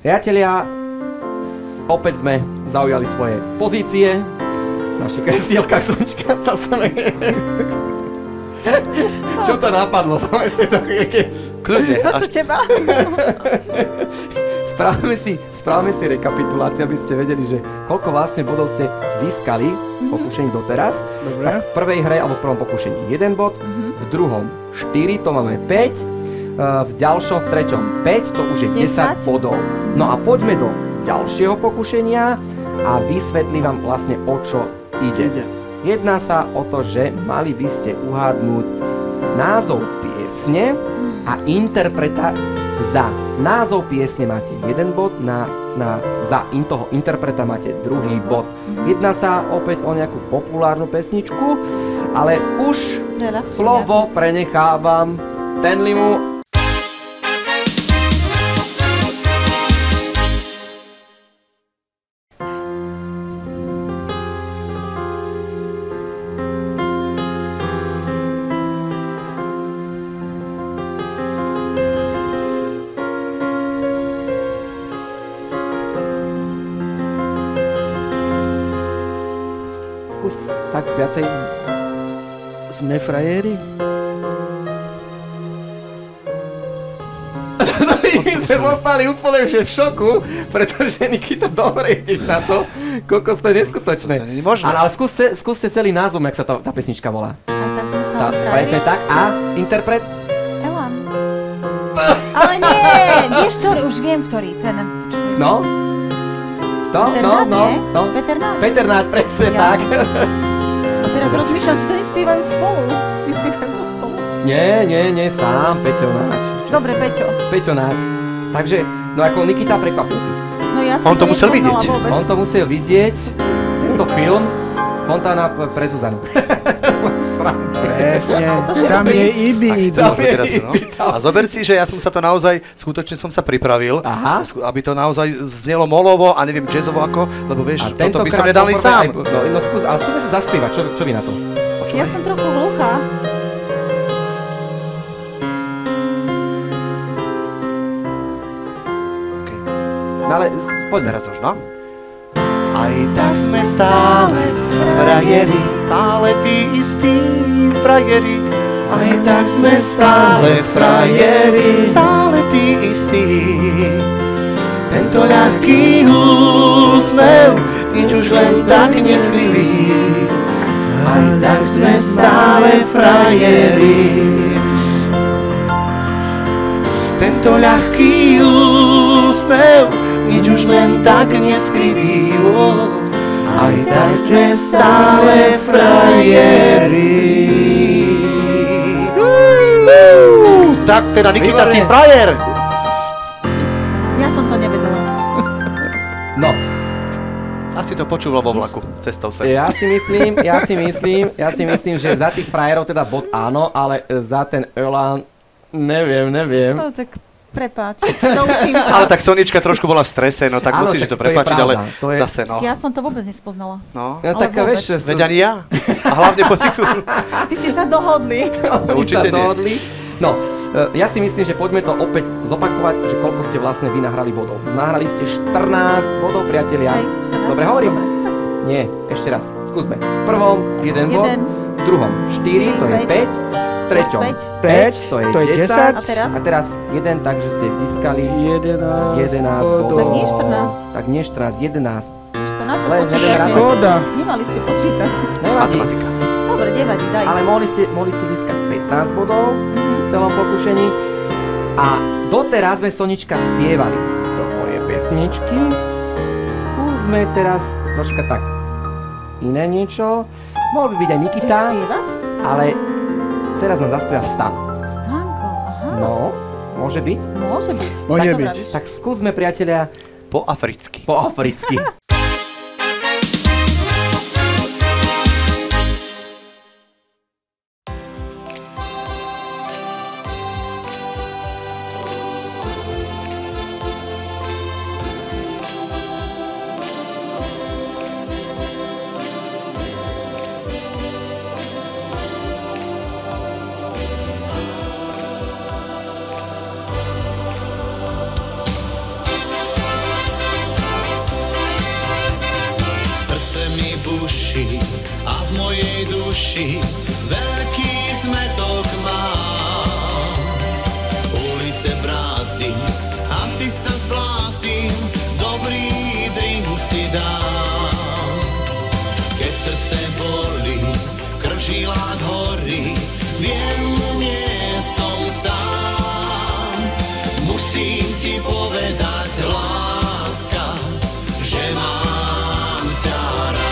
Priatelia, opäť sme zaujali svoje pozície. Naše kresielka Sončka sa smeje. Čo to napadlo? Kľudne. To čo teba? Správame si rekapituláciu, aby ste vedeli, že koľko vlastne bodov ste získali v pokušení doteraz. Dobre. Tak v prvej hre alebo v prvom pokušení 1 bod, v druhom 4, to máme 5, v ďalšom, v treťom 5, to už je 10 bodov. No a poďme do ďalšieho pokušenia a vysvetlím vám vlastne, o čo ide. Jedná sa o to, že mali by ste uhádnuť názov piesne a interpreta. Za názov piesne máte 1 bod, za toho interpreta máte druhý bod. Jedná sa opäť o nejakú populárnu pesničku, ale už slovo prenechávam Stanleymu. Tak viacej. Sme frajeri? My sme zostali úplne v šoku, pretože Nikita, dobre ideš na to. Kokos, to je neskutočné. To nie je možné. Ale skúste celý názov, jak sa tá pesnička volá. Presne tak. A interpret? Elan. Ale nie, vieš ktorý, už viem ktorý. Ten. No? Peter Nát. Peter Nát, presne tak. A teraz rozmýšľam, či to nespievajú spolu. Nespievajú spolu. Nie, sám, Peťo Nát. Dobre, Peťo. Peťo Nát. Takže, no ako Nikita, prekvapil si. No ja On to musel vidieť. On to musel vidieť, tento film, Fontána pre Zuzanu. Presne, tam je Ibi. A zober si, že ja som sa to naozaj, skutočne som sa pripravil, aby to naozaj znelo molovo a neviem jazzovo ako, lebo vieš, toto by som nedal i sám. No skúsme sa zaspievať, čo vy na to? Ja som trochu hluchá. No ale poď teraz už, no. Aj tak sme stále frajeri, ale tí istí frajeri. Aj tak sme stále frajeri, stále tí istí. Tento ľahký úsmev, nič už len tak neskriví. Aj tak sme stále frajeri. Tento ľahký úsmev, nič už len tak neskriví. Aj tak sme stále frajeri. Tak teda, Nikita, si frajer! Ja som to nevedela. No. Asi to počúval vo vlaku, cestou sem. Ja si myslím, že za tých frajerov teda bod áno, ale za ten Elán neviem. No tak prepáč, doučím sa. Ale tak Sonička trošku bola v strese, no tak musíš to prepáčiť, ale zase no. Ja som to vôbec nespoznala. No, tak vieš, veď ani ja. A hlavne po tých... Vy ste sa dohodli. Určite nie. No, ja si myslím, že poďme to opäť zopakovať, že koľko ste vlastne vy nahrali bodov. Nahrali ste 14 bodov, priatelia. Dobre hovorím? Nie, ešte raz. Skúsme. V prvom 1 bod, v druhom 4, to je 5. V treťom 5, to je 10. A teraz 1, takže ste získali 11 bodov. Tak nie 14. Tak nie 14, 11. Na čo počítať? Nemali ste počítať. Matematika. Dobre, nevadí, daj. Ale mohli ste získať 15 bodov v celom pokušení. A doteraz sme, Sonička, spievali tvoje pesničky. Skúsme teraz troška tak iné niečo. Mohol by byť aj Nikita, ale teraz nám zaspieva Stanko. Stanko, aha. No, môže byť? Môže byť. Tak skúsme, priatelia, po africky. mojej duši veľký zmetok mám. Ulice brázdim, asi sa zblázdim, dobrý drink si dám. Keď srdce bolí, krv v žilách horí, viem, nie som sám. Musím ti povedať, láska, že mám ťa rád.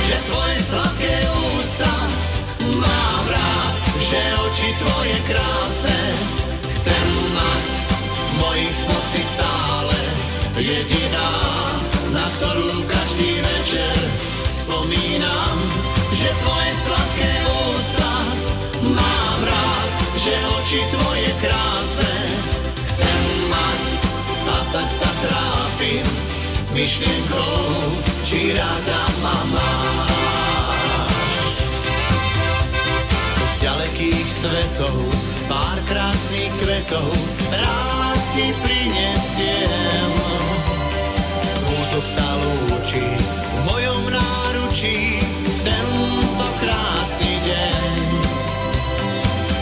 Že tvoje sladké ústa mám rád, že oči tvoje krásne chcem mať. V mojich snoch si stále jediná, na ktorú každý večer spomínam. Že tvoje sladké ústa mám rád, že oči tvoje krásne chcem mať. A tak sa trápim myšlienkou, či rada ma máš. Z ďalekých svetov pár krásnych kvetov rád ti prinesiem. Smútok sa lúči v mojom náručí v tento krásny deň.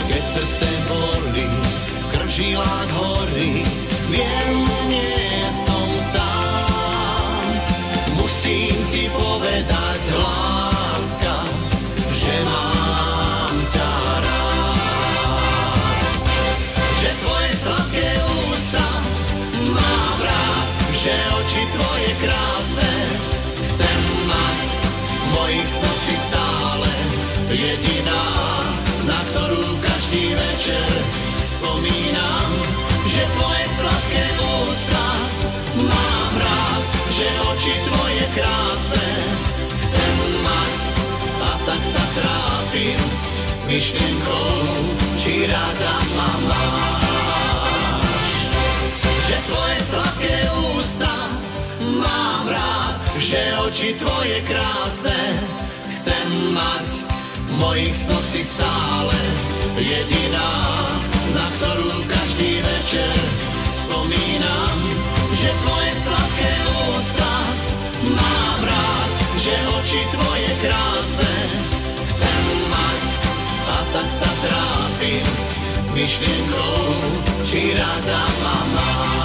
Keď srdce bolí, krv v žilách horí, viem, nie som sám. Musím ti povedať, láska, že mám ťa rád. Že tvoje sladké ústa mám rád, že oči tvoje krásne chcem mať. V mojich snoch si stále jediná, na ktorú každý večer spomínam. Že tvoje sladké ústa mám rád, že oči tvoje krásne chcem mať. A tak sa trápim myšlienkou, či rada ma máš. Že tvoje sladké ústa mám rád, že oči tvoje krásne chcem mať. V mojich snoch si stále jediná, na ktorú každý večer spomínam. Že tvoje sladké ústa mám rád, že oči tvoje krásne chcem mať. A tak sa trápim myšlienkou, či rada ma máš.